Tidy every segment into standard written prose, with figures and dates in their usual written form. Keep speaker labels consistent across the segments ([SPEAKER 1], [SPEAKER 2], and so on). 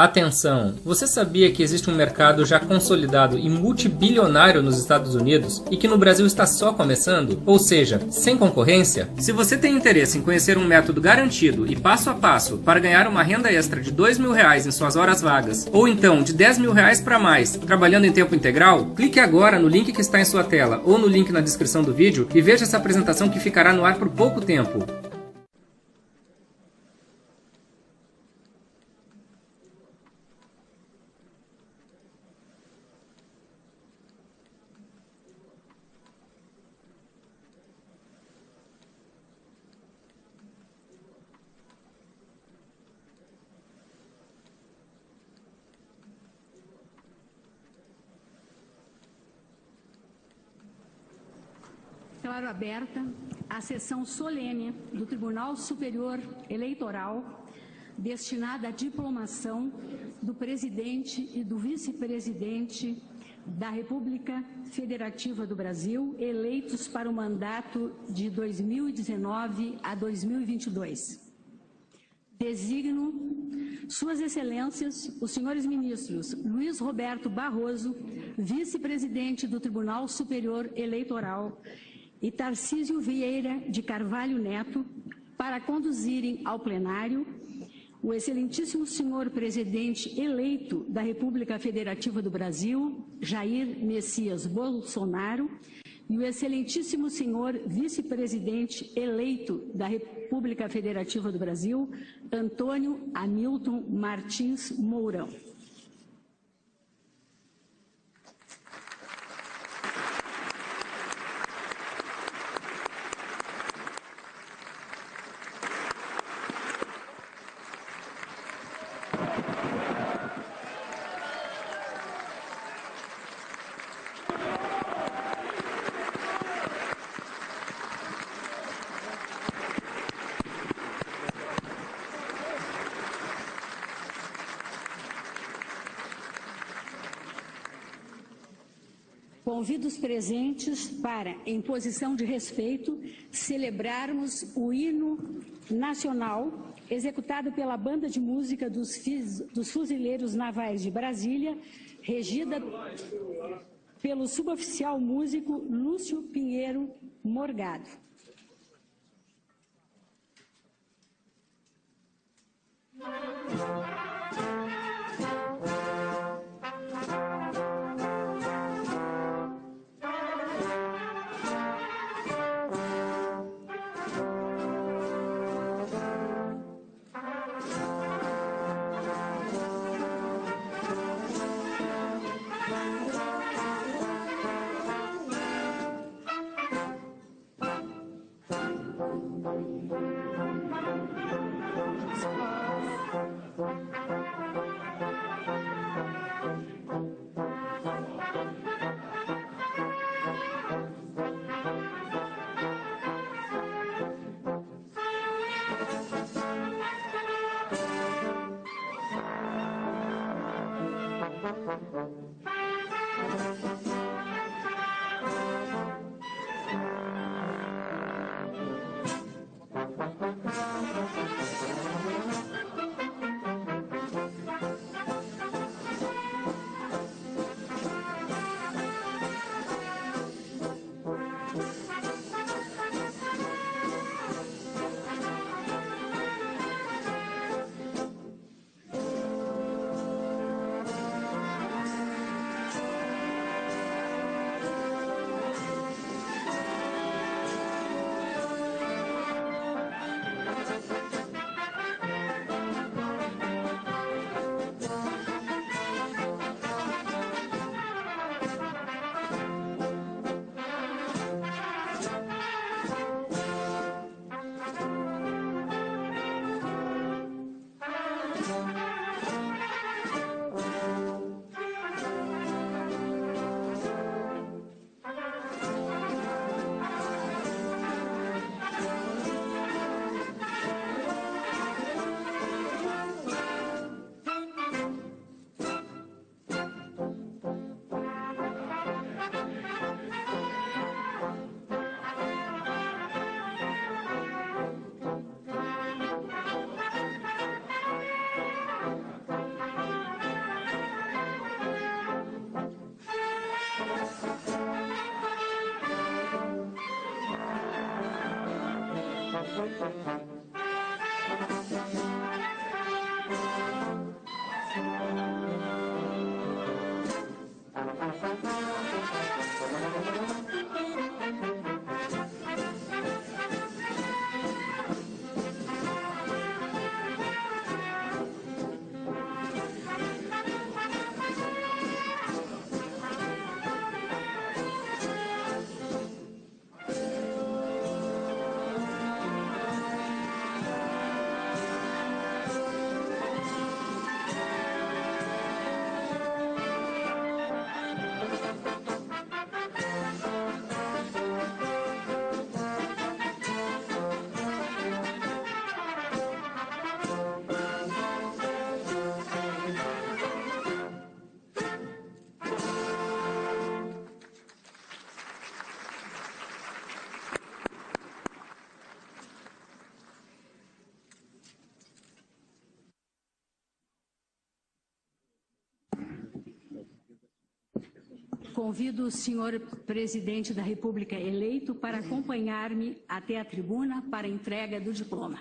[SPEAKER 1] Atenção! Você sabia que existe um mercado já consolidado e multibilionário nos Estados Unidos e que no Brasil está só começando? Ou seja, sem concorrência? Se você tem interesse em conhecer um método garantido e passo a passo para ganhar uma renda extra de R$2.000 em suas horas vagas, ou então de R$10.000 para mais, trabalhando em tempo integral, clique agora no link que está em sua tela ou no link na descrição do vídeo e veja essa apresentação que ficará no ar por pouco tempo.
[SPEAKER 2] Declaro aberta a sessão solene do Tribunal Superior Eleitoral destinada à diplomação do presidente e do vice-presidente da República Federativa do Brasil, eleitos para o mandato de 2019 a 2022. Designo Suas Excelências, os senhores ministros Luiz Roberto Barroso, vice-presidente do Tribunal Superior Eleitoral, e Tarcísio Vieira de Carvalho Neto, para conduzirem ao plenário o excelentíssimo senhor presidente eleito da República Federativa do Brasil, Jair Messias Bolsonaro, e o excelentíssimo senhor vice-presidente eleito da República Federativa do Brasil, Antônio Hamilton Martins Mourão. Convido os presentes para, em posição de respeito, celebrarmos o hino nacional executado pela Banda de Música dos Fuzileiros Navais de Brasília, regida pelo suboficial músico Lúcio Pinheiro Morgado. Convido o senhor presidente da República eleito para acompanhar-me até a tribuna para a entrega do diploma.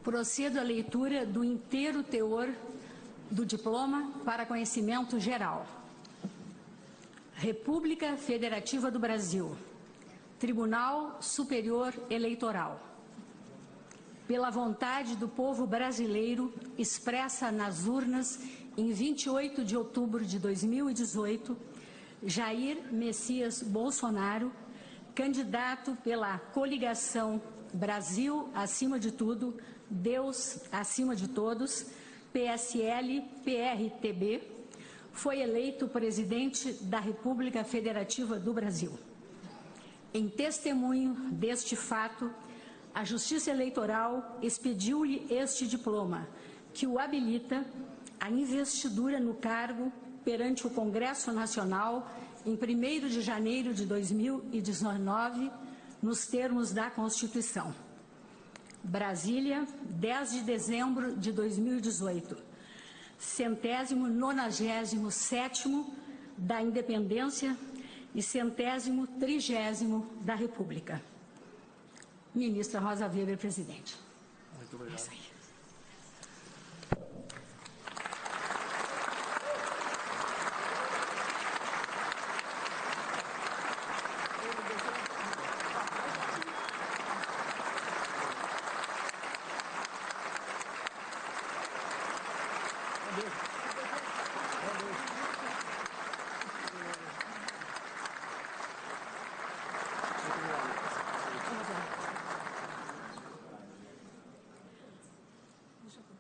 [SPEAKER 2] Procedo à leitura do inteiro teor do diploma para conhecimento geral. República Federativa do Brasil, Tribunal Superior Eleitoral. Pela vontade do povo brasileiro expressa nas urnas em 28 de outubro de 2018, Jair Messias Bolsonaro, candidato pela coligação Brasil acima de tudo, Deus acima de todos, PSL-PRTB, foi eleito presidente da República Federativa do Brasil. Em testemunho deste fato, a Justiça Eleitoral expediu-lhe este diploma, que o habilita à investidura no cargo perante o Congresso Nacional em 1º de janeiro de 2019, nos termos da Constituição. Brasília, 10 de dezembro de 2018, 197º da Independência e 130º da República. Ministra Rosa Weber, presidente.
[SPEAKER 3] Muito obrigado.
[SPEAKER 2] É isso aí.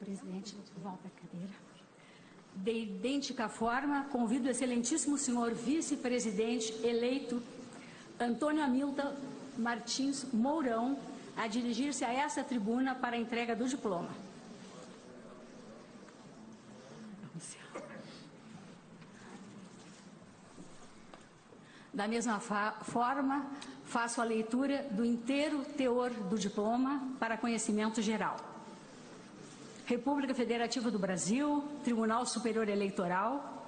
[SPEAKER 2] Presidente, volta a cadeira. De idêntica forma, convido o excelentíssimo senhor vice-presidente eleito Antônio Hamilton Martins Mourão a dirigir-se a essa tribuna para a entrega do diploma. Da mesma forma, faço a leitura do inteiro teor do diploma para conhecimento geral. República Federativa do Brasil, Tribunal Superior Eleitoral,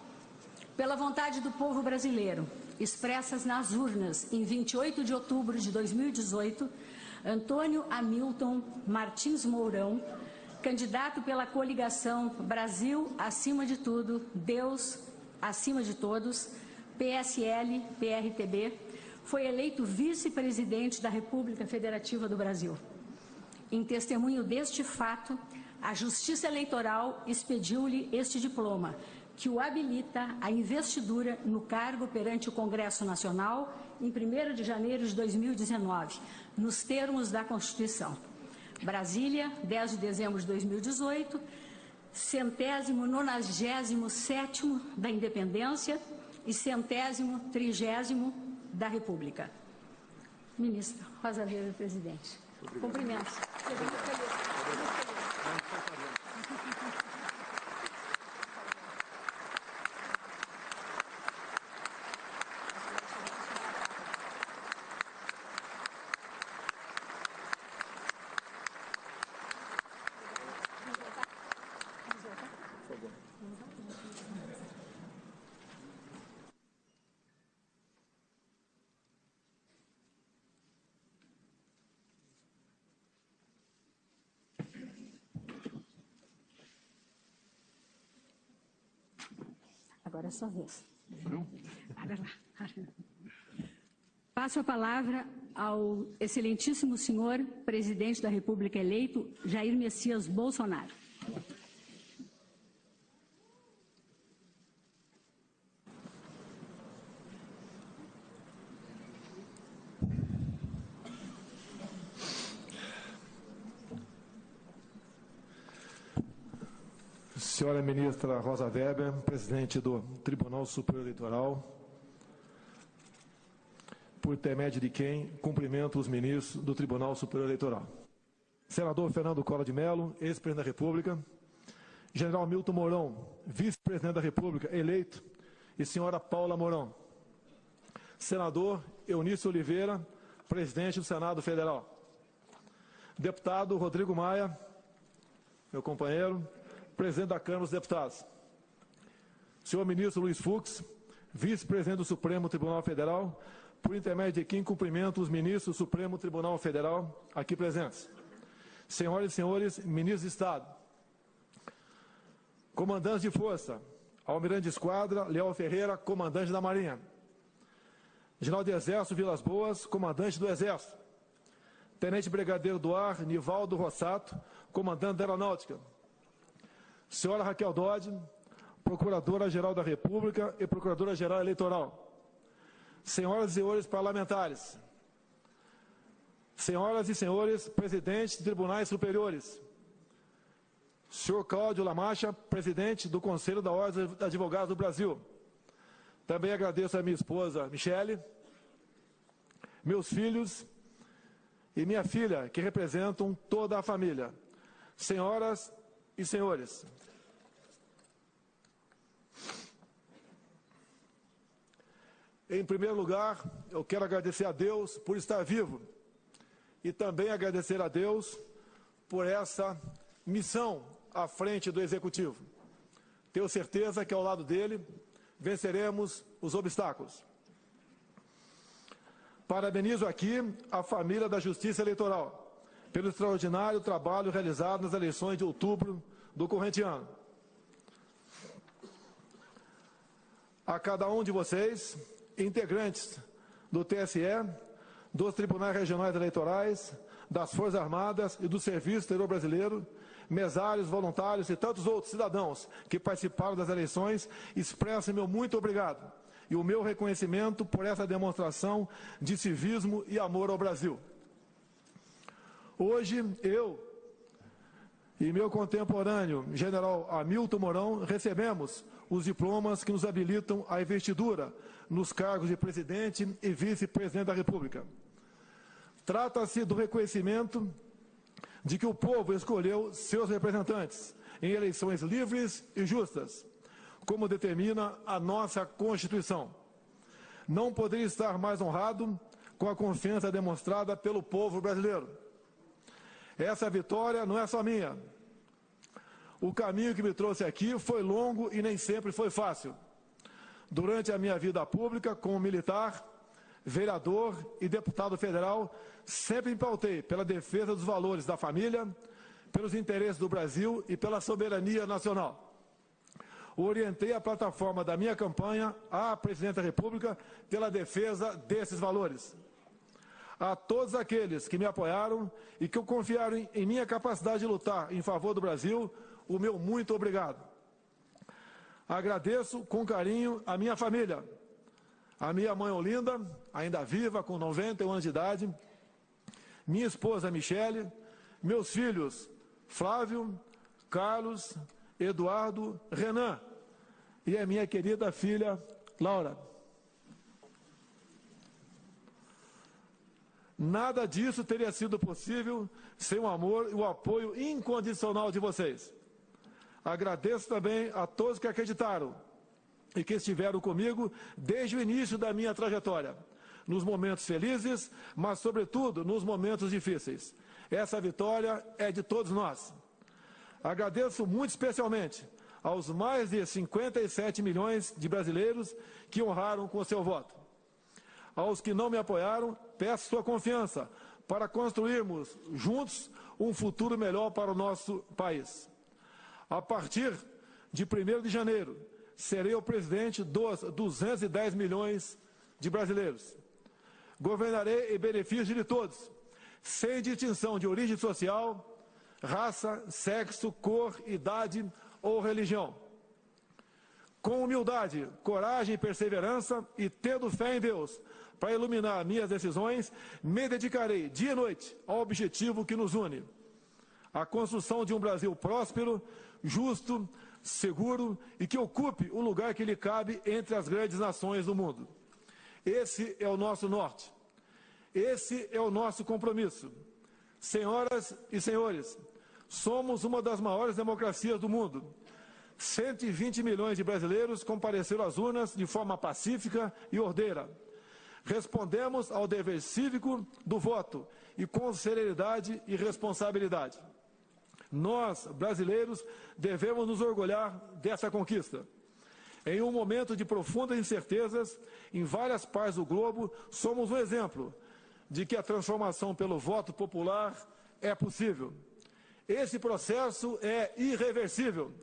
[SPEAKER 2] pela vontade do povo brasileiro, expressas nas urnas em 28 de outubro de 2018, Antônio Hamilton Martins Mourão, candidato pela coligação Brasil acima de tudo, Deus acima de todos, PSL-PRTB, foi eleito vice-presidente da República Federativa do Brasil. Em testemunho deste fato, a Justiça Eleitoral expediu-lhe este diploma, que o habilita à investidura no cargo perante o Congresso Nacional em 1º de janeiro de 2019, nos termos da Constituição. Brasília, 10 de dezembro de 2018, 197º da Independência e 130º da República. Ministra Rosa Weber, presidente. Cumprimentos. Agora é sua vez. Para lá. Passo a palavra ao excelentíssimo senhor presidente da República eleito, Jair Messias Bolsonaro.
[SPEAKER 3] Senhora ministra Rosa Weber, presidente do Tribunal Superior Eleitoral, por intermédio de quem cumprimento os ministros do Tribunal Superior Eleitoral. Senador Fernando Collor de Mello, ex-presidente da República, General Milton Mourão, vice-presidente da República, eleito, e senhora Paula Mourão. Senador Eunício Oliveira, presidente do Senado Federal. Deputado Rodrigo Maia, meu companheiro, presidente da Câmara dos Deputados. Senhor ministro Luiz Fux, vice-presidente do Supremo Tribunal Federal, por intermédio de quem cumprimento os ministros do Supremo Tribunal Federal aqui presentes. Senhoras e senhores, ministros de Estado, comandantes de força, almirante de esquadra, Leal Ferreira, comandante da Marinha, general de Exército Vilas Boas, comandante do Exército, tenente brigadeiro do ar, Nivaldo Rossato, comandante da Aeronáutica, senhora Raquel Dodge, Procuradora-Geral da República e Procuradora-Geral Eleitoral. Senhoras e senhores parlamentares, senhoras e senhores presidentes de tribunais superiores, senhor Cláudio Lamacha, presidente do Conselho da Ordem dos Advogados do Brasil. Também agradeço a minha esposa, Michele, meus filhos e minha filha, que representam toda a família. Senhoras e senhores, em primeiro lugar, eu quero agradecer a Deus por estar vivo e também agradecer a Deus por essa missão à frente do Executivo. Tenho certeza que ao lado dele venceremos os obstáculos. Parabenizo aqui a família da Justiça Eleitoral pelo extraordinário trabalho realizado nas eleições de outubro do corrente ano. A cada um de vocês, integrantes do TSE, dos Tribunais Regionais Eleitorais, das Forças Armadas e do Serviço Exterior Brasileiro, mesários, voluntários e tantos outros cidadãos que participaram das eleições, expresso meu muito obrigado e o meu reconhecimento por essa demonstração de civismo e amor ao Brasil. Hoje, eu e meu contemporâneo, general Hamilton Mourão, recebemos os diplomas que nos habilitam à investidura nos cargos de presidente e vice-presidente da República. Trata-se do reconhecimento de que o povo escolheu seus representantes em eleições livres e justas, como determina a nossa Constituição. Não poderia estar mais honrado com a confiança demonstrada pelo povo brasileiro. Essa vitória não é só minha. O caminho que me trouxe aqui foi longo e nem sempre foi fácil. Durante a minha vida pública, como militar, vereador e deputado federal, sempre me pautei pela defesa dos valores da família, pelos interesses do Brasil e pela soberania nacional. Orientei a plataforma da minha campanha à Presidente da República pela defesa desses valores. A todos aqueles que me apoiaram e que confiaram em minha capacidade de lutar em favor do Brasil, o meu muito obrigado. Agradeço com carinho a minha família, a minha mãe Olinda, ainda viva, com 91 anos de idade, minha esposa Michele, meus filhos Flávio, Carlos, Eduardo, Renan e a minha querida filha Laura. Nada disso teria sido possível sem o amor e o apoio incondicional de vocês. Agradeço também a todos que acreditaram e que estiveram comigo desde o início da minha trajetória, nos momentos felizes, mas, sobretudo, nos momentos difíceis. Essa vitória é de todos nós. Agradeço muito especialmente aos mais de 57 milhões de brasileiros que honraram com seu voto. Aos que não me apoiaram, peço sua confiança para construirmos juntos um futuro melhor para o nosso país. A partir de 1º de janeiro, serei o presidente dos 210 milhões de brasileiros. Governarei em benefício de todos, sem distinção de origem social, raça, sexo, cor, idade ou religião. Com humildade, coragem e perseverança e tendo fé em Deus para iluminar minhas decisões, me dedicarei dia e noite ao objetivo que nos une: a construção de um Brasil próspero, justo, seguro e que ocupe o lugar que lhe cabe entre as grandes nações do mundo. Esse é o nosso norte. Esse é o nosso compromisso. Senhoras e senhores, somos uma das maiores democracias do mundo. 120 milhões de brasileiros compareceram às urnas de forma pacífica e ordeira. Respondemos ao dever cívico do voto e com serenidade e responsabilidade. Nós, brasileiros, devemos nos orgulhar dessa conquista. Em um momento de profundas incertezas, em várias partes do globo, somos um exemplo de que a transformação pelo voto popular é possível. Esse processo é irreversível.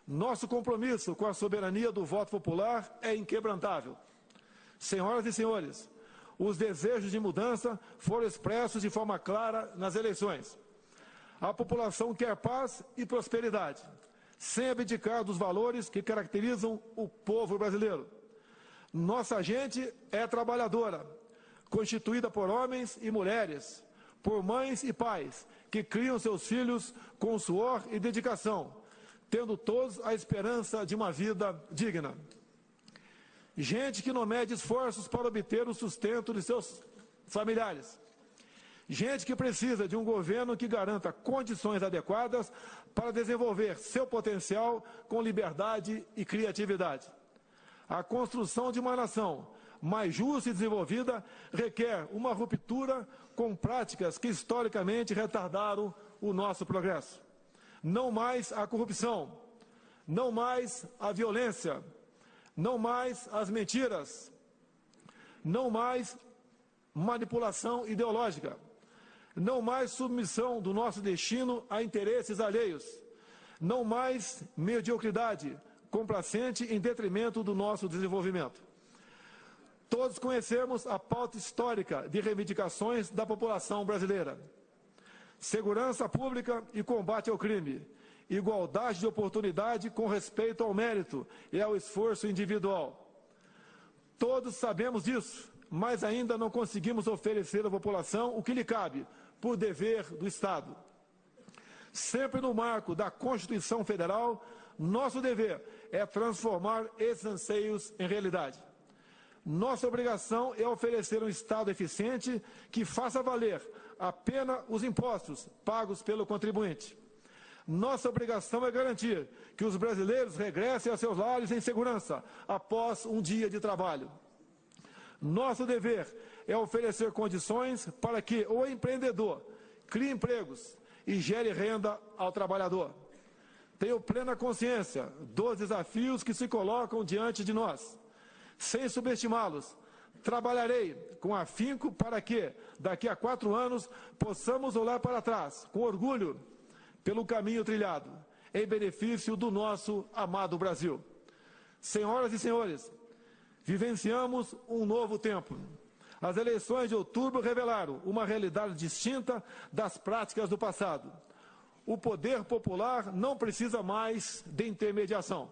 [SPEAKER 3] Nosso compromisso com a soberania do voto popular é inquebrantável. Senhoras e senhores, os desejos de mudança foram expressos de forma clara nas eleições. A população quer paz e prosperidade, sem abdicar dos valores que caracterizam o povo brasileiro. Nossa gente é trabalhadora, constituída por homens e mulheres, por mães e pais, que criam seus filhos com suor e dedicação, tendo todos a esperança de uma vida digna. Gente que não mede esforços para obter o sustento de seus familiares. Gente que precisa de um governo que garanta condições adequadas para desenvolver seu potencial com liberdade e criatividade. A construção de uma nação mais justa e desenvolvida requer uma ruptura com práticas que historicamente retardaram o nosso progresso. Não mais a corrupção, não mais a violência, não mais as mentiras, não mais manipulação ideológica, não mais submissão do nosso destino a interesses alheios, não mais mediocridade complacente em detrimento do nosso desenvolvimento. Todos conhecemos a pauta histórica de reivindicações da população brasileira: segurança pública e combate ao crime, igualdade de oportunidade com respeito ao mérito e ao esforço individual. Todos sabemos disso, mas ainda não conseguimos oferecer à população o que lhe cabe, por dever do Estado. Sempre no marco da Constituição Federal, nosso dever é transformar esses anseios em realidade. Nossa obrigação é oferecer um Estado eficiente que faça valer a pena os impostos pagos pelo contribuinte. Nossa obrigação é garantir que os brasileiros regressem a seus lares em segurança após um dia de trabalho. Nosso dever é oferecer condições para que o empreendedor crie empregos e gere renda ao trabalhador. Tenho plena consciência dos desafios que se colocam diante de nós. Sem subestimá-los, trabalharei com afinco para que, daqui a 4 anos, possamos olhar para trás, com orgulho, pelo caminho trilhado, em benefício do nosso amado Brasil. Senhoras e senhores, vivenciamos um novo tempo. As eleições de outubro revelaram uma realidade distinta das práticas do passado. O poder popular não precisa mais de intermediação.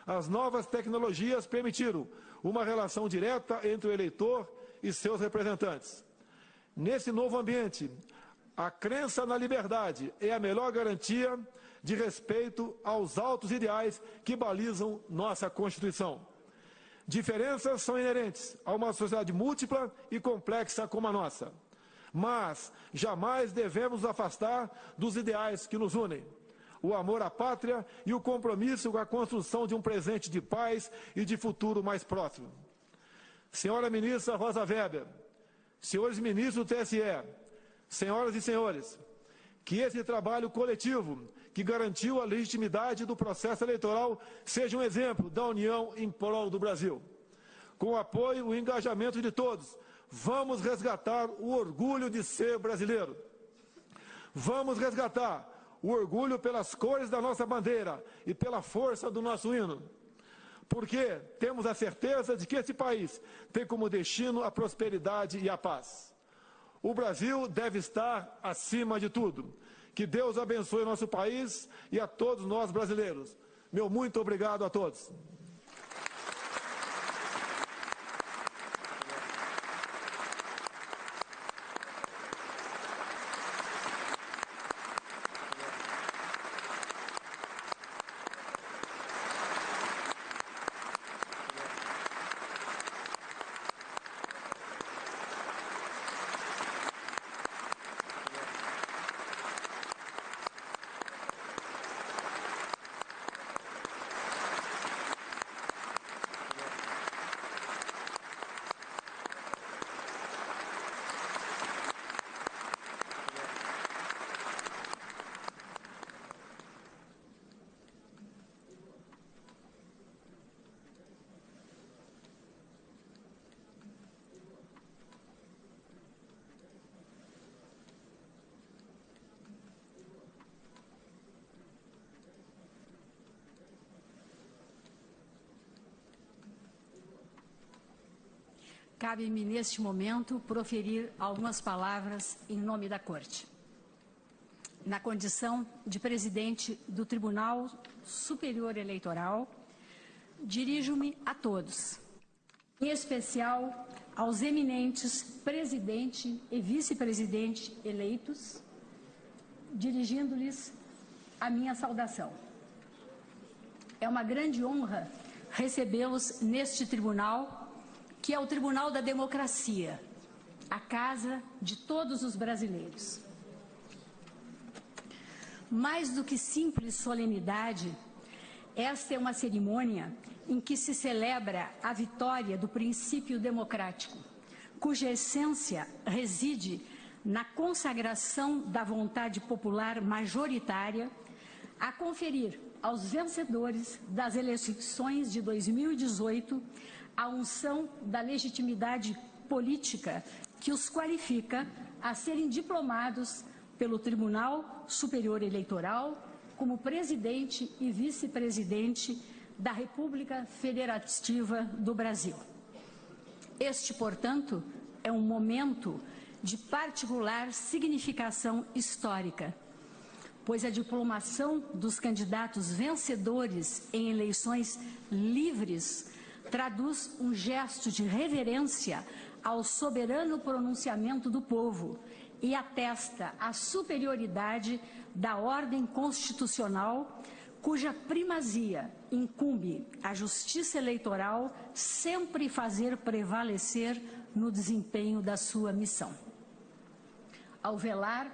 [SPEAKER 3] As novas tecnologias permitiram uma relação direta entre o eleitor e seus representantes. Nesse novo ambiente, a crença na liberdade é a melhor garantia de respeito aos altos ideais que balizam nossa Constituição. Diferenças são inerentes a uma sociedade múltipla e complexa como a nossa. Mas jamais devemos nos afastar dos ideais que nos unem: o amor à pátria e o compromisso com a construção de um presente de paz e de futuro mais próximo. Senhora ministra Rosa Weber, senhores ministros do TSE, senhoras e senhores, que esse trabalho coletivo que garantiu a legitimidade do processo eleitoral seja um exemplo da união em prol do Brasil. Com o apoio e o engajamento de todos, vamos resgatar o orgulho de ser brasileiro. Vamos resgatar o orgulho pelas cores da nossa bandeira e pela força do nosso hino. Porque temos a certeza de que esse país tem como destino a prosperidade e a paz. O Brasil deve estar acima de tudo. Que Deus abençoe o nosso país e a todos nós brasileiros. Meu muito obrigado a todos.
[SPEAKER 2] Cabe-me, neste momento, proferir algumas palavras em nome da Corte. Na condição de presidente do Tribunal Superior Eleitoral, dirijo-me a todos, em especial aos eminentes presidente e vice-presidente eleitos, dirigindo-lhes a minha saudação. É uma grande honra recebê-los neste tribunal, que é o Tribunal da Democracia, a casa de todos os brasileiros. Mais do que simples solenidade, esta é uma cerimônia em que se celebra a vitória do princípio democrático, cuja essência reside na consagração da vontade popular majoritária a conferir aos vencedores das eleições de 2018 a unção da legitimidade política que os qualifica a serem diplomados pelo Tribunal Superior Eleitoral como presidente e vice-presidente da República Federativa do Brasil. Este, portanto, é um momento de particular significação histórica, pois a diplomação dos candidatos vencedores em eleições livres traduz um gesto de reverência ao soberano pronunciamento do povo e atesta a superioridade da ordem constitucional, cuja primazia incumbe à Justiça Eleitoral sempre fazer prevalecer no desempenho da sua missão. Ao velar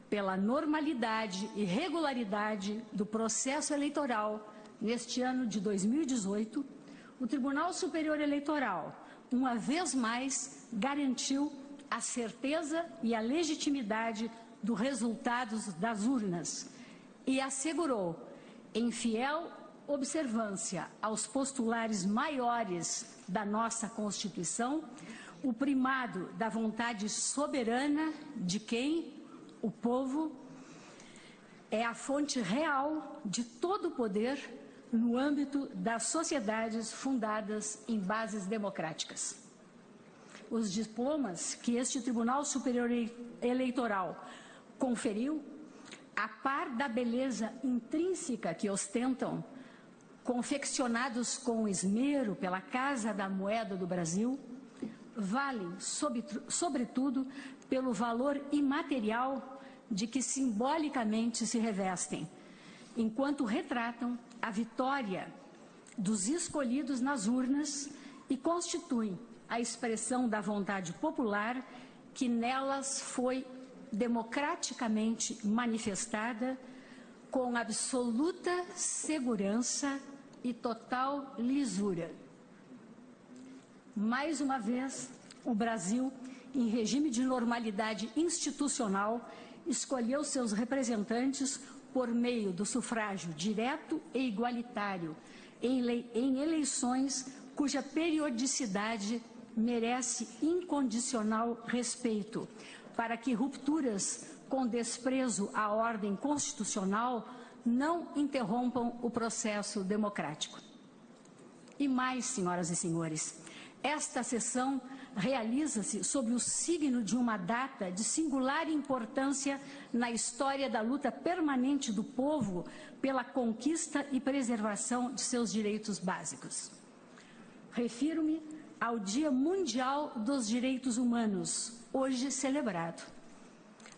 [SPEAKER 2] pela normalidade e regularidade do processo eleitoral neste ano de 2018, o Tribunal Superior Eleitoral, uma vez mais, garantiu a certeza e a legitimidade dos resultados das urnas e assegurou, em fiel observância aos postulares maiores da nossa Constituição, o primado da vontade soberana de quem, o povo, é a fonte real de todo o poder no âmbito das sociedades fundadas em bases democráticas. Os diplomas que este Tribunal Superior Eleitoral conferiu, a par da beleza intrínseca que ostentam, confeccionados com esmero pela Casa da Moeda do Brasil, valem, sobretudo, pelo valor imaterial de que simbolicamente se revestem, enquanto retratam a vitória dos escolhidos nas urnas e constituem a expressão da vontade popular que nelas foi democraticamente manifestada com absoluta segurança e total lisura. Mais uma vez, o Brasil, em regime de normalidade institucional, escolheu seus representantes por meio do sufrágio direto e igualitário em eleições cuja periodicidade merece incondicional respeito, para que rupturas com desprezo à ordem constitucional não interrompam o processo democrático. E mais, senhoras e senhores, esta sessão realiza-se sob o signo de uma data de singular importância na história da luta permanente do povo pela conquista e preservação de seus direitos básicos. Refiro-me ao Dia Mundial dos Direitos Humanos, hoje celebrado.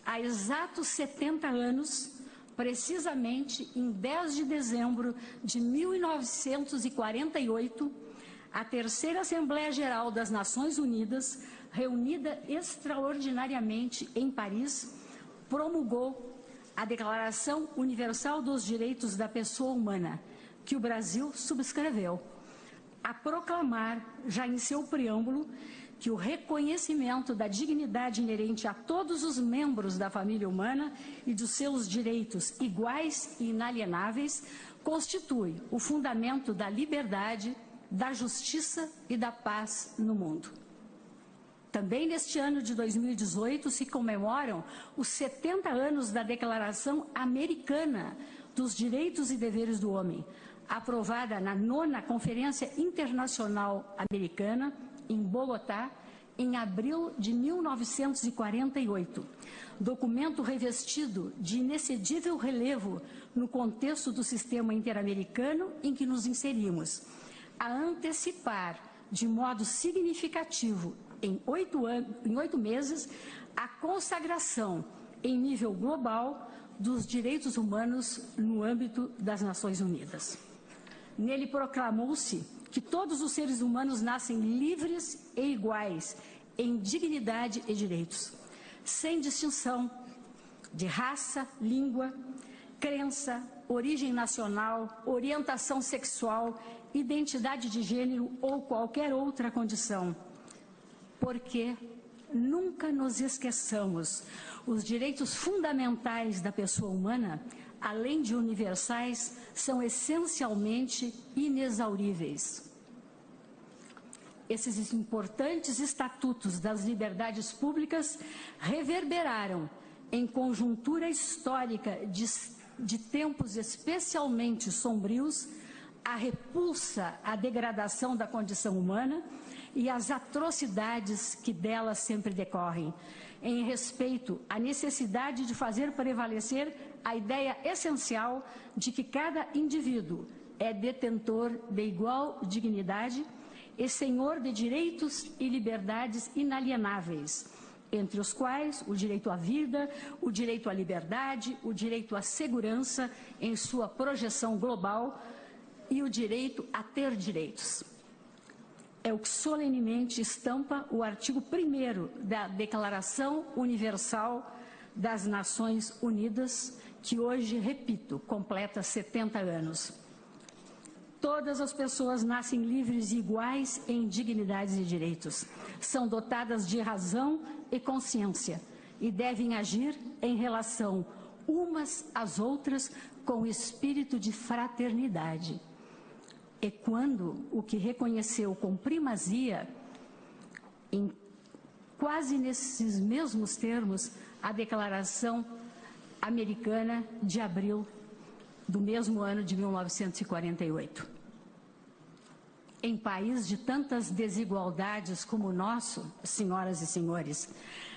[SPEAKER 2] Há exatos 70 anos, precisamente em 10 de dezembro de 1948, a Terceira Assembleia Geral das Nações Unidas, reunida extraordinariamente em Paris, promulgou a Declaração Universal dos Direitos da Pessoa Humana, que o Brasil subscreveu, a proclamar, já em seu preâmbulo, que o reconhecimento da dignidade inerente a todos os membros da família humana e dos seus direitos iguais e inalienáveis constitui o fundamento da liberdade, da justiça e da paz no mundo. Também neste ano de 2018 se comemoram os 70 anos da Declaração Americana dos Direitos e Deveres do Homem, aprovada na 9ª Conferência Internacional Americana, em Bogotá, em abril de 1948. Documento revestido de inexcedível relevo no contexto do sistema interamericano em que nos inserimos, a antecipar de modo significativo, em 8 meses, a consagração em nível global dos direitos humanos no âmbito das Nações Unidas. Nele proclamou-se que todos os seres humanos nascem livres e iguais em dignidade e direitos, sem distinção de raça, língua, crença, origem nacional, orientação sexual, identidade de gênero ou qualquer outra condição. Porque nunca nos esqueçamos, os direitos fundamentais da pessoa humana, além de universais, são essencialmente inexauríveis. Esses importantes estatutos das liberdades públicas reverberaram em conjuntura histórica de tempos especialmente sombrios a repulsa à degradação da condição humana e às atrocidades que dela sempre decorrem, em respeito à necessidade de fazer prevalecer a ideia essencial de que cada indivíduo é detentor de igual dignidade e senhor de direitos e liberdades inalienáveis, entre os quais o direito à vida, o direito à liberdade, o direito à segurança em sua projeção global e o direito a ter direitos. É o que solenemente estampa o artigo 1º da Declaração Universal das Nações Unidas, que hoje, repito, completa 70 anos. Todas as pessoas nascem livres e iguais em dignidades e direitos. São dotadas de razão e consciência e devem agir em relação umas às outras com espírito de fraternidade. E quando o que reconheceu com primazia, em quase nesses mesmos termos, a Declaração Americana de abril do mesmo ano de 1948. Em país de tantas desigualdades como o nosso, senhoras e senhores,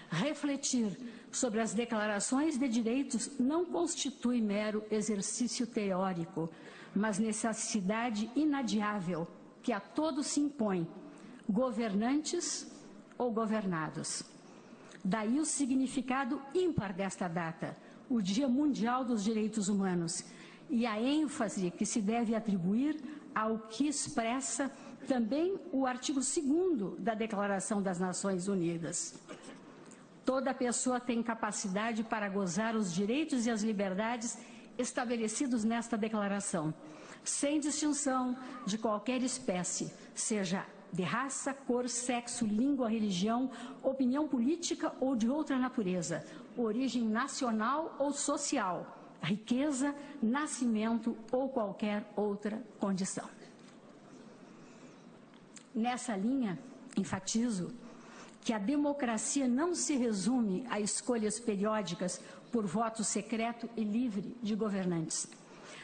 [SPEAKER 2] refletir sobre as declarações de direitos não constitui mero exercício teórico, mas necessidade inadiável que a todos se impõe, governantes ou governados. Daí o significado ímpar desta data, o Dia Mundial dos Direitos Humanos, e a ênfase que se deve atribuir ao que expressa Também o artigo 2º da Declaração das Nações Unidas. Toda pessoa tem capacidade para gozar os direitos e as liberdades estabelecidos nesta declaração, sem distinção de qualquer espécie, seja de raça, cor, sexo, língua, religião, opinião política ou de outra natureza, origem nacional ou social, riqueza, nascimento ou qualquer outra condição. Nessa linha, enfatizo que a democracia não se resume a escolhas periódicas por voto secreto e livre de governantes.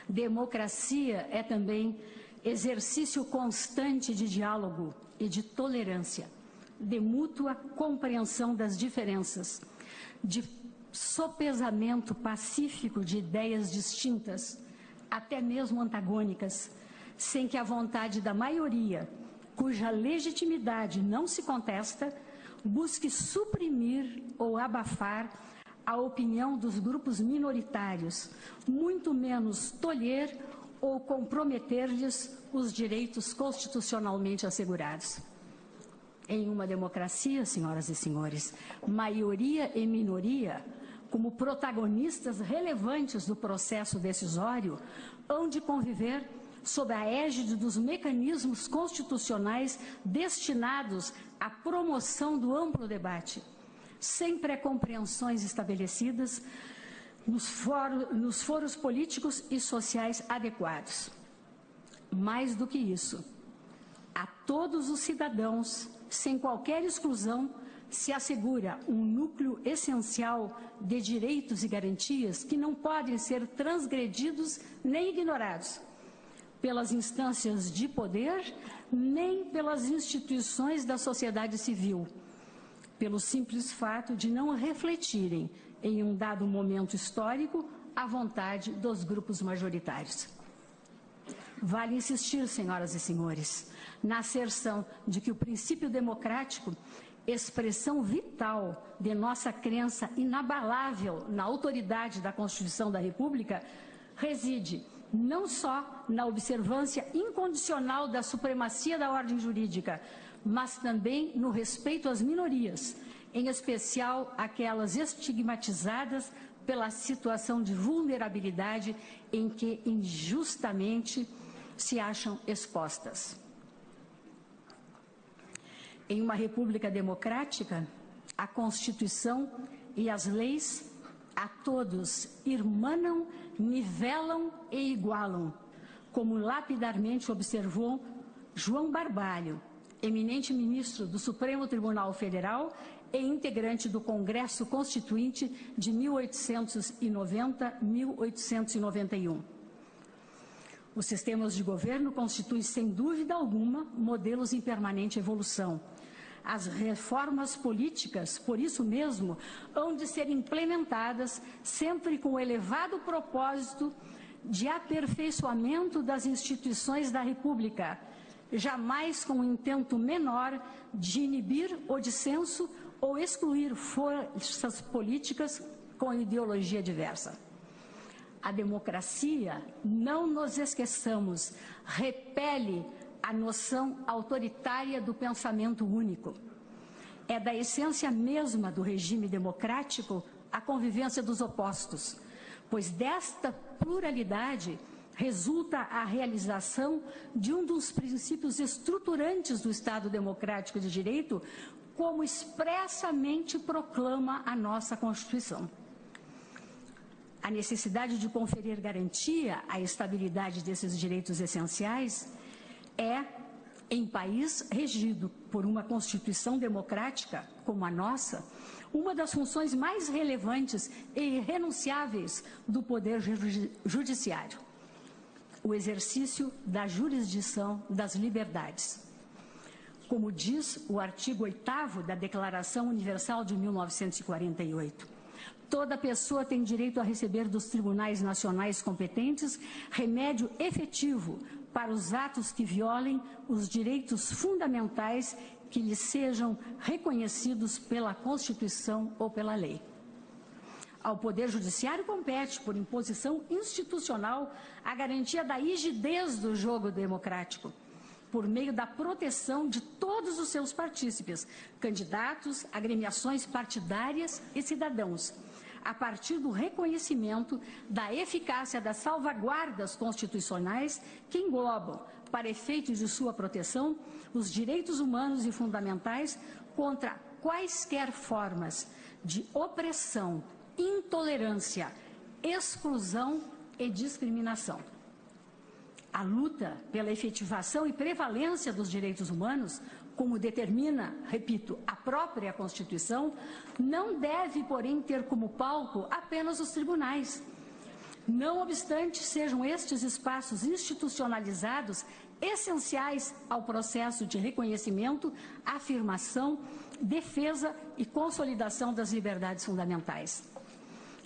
[SPEAKER 2] Democracia é também exercício constante de diálogo e de tolerância, de mútua compreensão das diferenças, de sopesamento pacífico de ideias distintas, até mesmo antagônicas, sem que a vontade da maioria, cuja legitimidade não se contesta, busque suprimir ou abafar a opinião dos grupos minoritários, muito menos tolher ou comprometer-lhes os direitos constitucionalmente assegurados. Em uma democracia, senhoras e senhores, maioria e minoria, como protagonistas relevantes do processo decisório, hão de conviver sob a égide dos mecanismos constitucionais destinados à promoção do amplo debate, sem pré-compreensões estabelecidas nos foros políticos e sociais adequados. Mais do que isso, a todos os cidadãos, sem qualquer exclusão, se assegura um núcleo essencial de direitos e garantias que não podem ser transgredidos nem ignorados pelas instâncias de poder, nem pelas instituições da sociedade civil, pelo simples fato de não refletirem, em um dado momento histórico, a vontade dos grupos majoritários. Vale insistir, senhoras e senhores, na asserção de que o princípio democrático, expressão vital de nossa crença inabalável na autoridade da Constituição da República, reside não só na observância incondicional da supremacia da ordem jurídica, mas também no respeito às minorias, em especial aquelas estigmatizadas pela situação de vulnerabilidade em que injustamente se acham expostas. Em uma república democrática, a Constituição e as leis a todos irmanam, nivelam e igualam, como lapidarmente observou João Barbalho, eminente ministro do Supremo Tribunal Federal e integrante do Congresso Constituinte de 1890-1891. Os sistemas de governo constituem, sem dúvida alguma, modelos em permanente evolução. As reformas políticas, por isso mesmo, hão de ser implementadas sempre com o elevado propósito de aperfeiçoamento das instituições da República, jamais com o intento menor de inibir o dissenso ou excluir forças políticas com ideologia diversa. A democracia, não nos esqueçamos, repele a noção autoritária do pensamento único. É da essência mesma do regime democrático a convivência dos opostos, pois desta pluralidade resulta a realização de um dos princípios estruturantes do Estado Democrático de Direito, como expressamente proclama a nossa Constituição. A necessidade de conferir garantia à estabilidade desses direitos essenciais é, em país regido por uma Constituição democrática como a nossa, uma das funções mais relevantes e irrenunciáveis do Poder Judiciário, o exercício da jurisdição das liberdades. Como diz o artigo 8º da Declaração Universal de 1948, toda pessoa tem direito a receber dos tribunais nacionais competentes remédio efetivo para os atos que violem os direitos fundamentais que lhes sejam reconhecidos pela Constituição ou pela lei. Ao Poder Judiciário compete, por imposição institucional, a garantia da rigidez do jogo democrático, por meio da proteção de todos os seus partícipes, candidatos, agremiações partidárias e cidadãos, a partir do reconhecimento da eficácia das salvaguardas constitucionais que englobam, para efeitos de sua proteção, os direitos humanos e fundamentais contra quaisquer formas de opressão, intolerância, exclusão e discriminação. A luta pela efetivação e prevalência dos direitos humanos, como determina, repito, a própria Constituição, não deve, porém, ter como palco apenas os tribunais. Não obstante, sejam estes espaços institucionalizados essenciais ao processo de reconhecimento, afirmação, defesa e consolidação das liberdades fundamentais.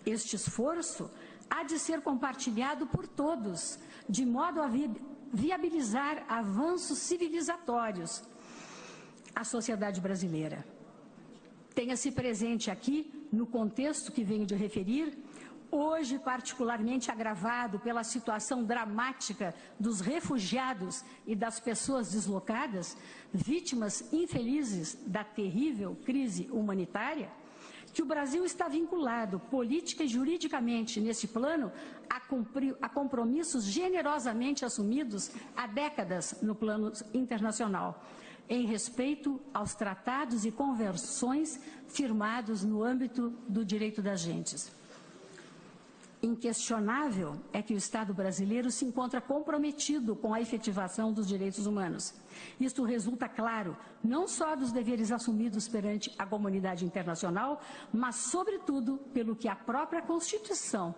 [SPEAKER 2] Este esforço há de ser compartilhado por todos, de modo a viabilizar avanços civilizatórios à sociedade brasileira. Tenha-se presente aqui, no contexto que venho de referir, hoje particularmente agravado pela situação dramática dos refugiados e das pessoas deslocadas, vítimas infelizes da terrível crise humanitária, que o Brasil está vinculado política e juridicamente nesse plano a compromissos generosamente assumidos há décadas no plano internacional, em respeito aos tratados e convenções firmados no âmbito do direito das gentes. Inquestionável é que o Estado brasileiro se encontra comprometido com a efetivação dos direitos humanos. Isto resulta, claro, não só dos deveres assumidos perante a comunidade internacional, mas, sobretudo, pelo que a própria Constituição,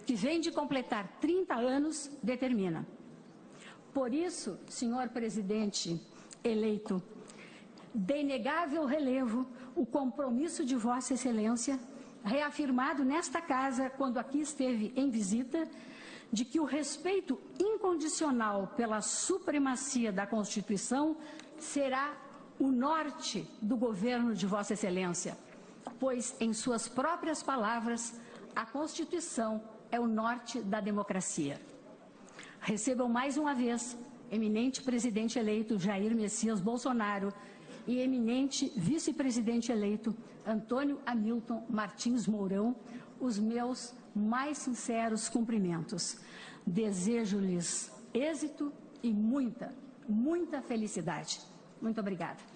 [SPEAKER 2] que vem de completar 30 anos, determina. Por isso, senhor presidente eleito, de inegável relevo o compromisso de Vossa Excelência, reafirmado nesta casa, quando aqui esteve em visita, de que o respeito incondicional pela supremacia da Constituição será o norte do governo de Vossa Excelência, pois, em suas próprias palavras, a Constituição é o norte da democracia. Recebam mais uma vez, eminente presidente eleito Jair Messias Bolsonaro e eminente vice-presidente eleito Antônio Hamilton Martins Mourão, os meus mais sinceros cumprimentos. Desejo-lhes êxito e muita felicidade. Muito obrigada.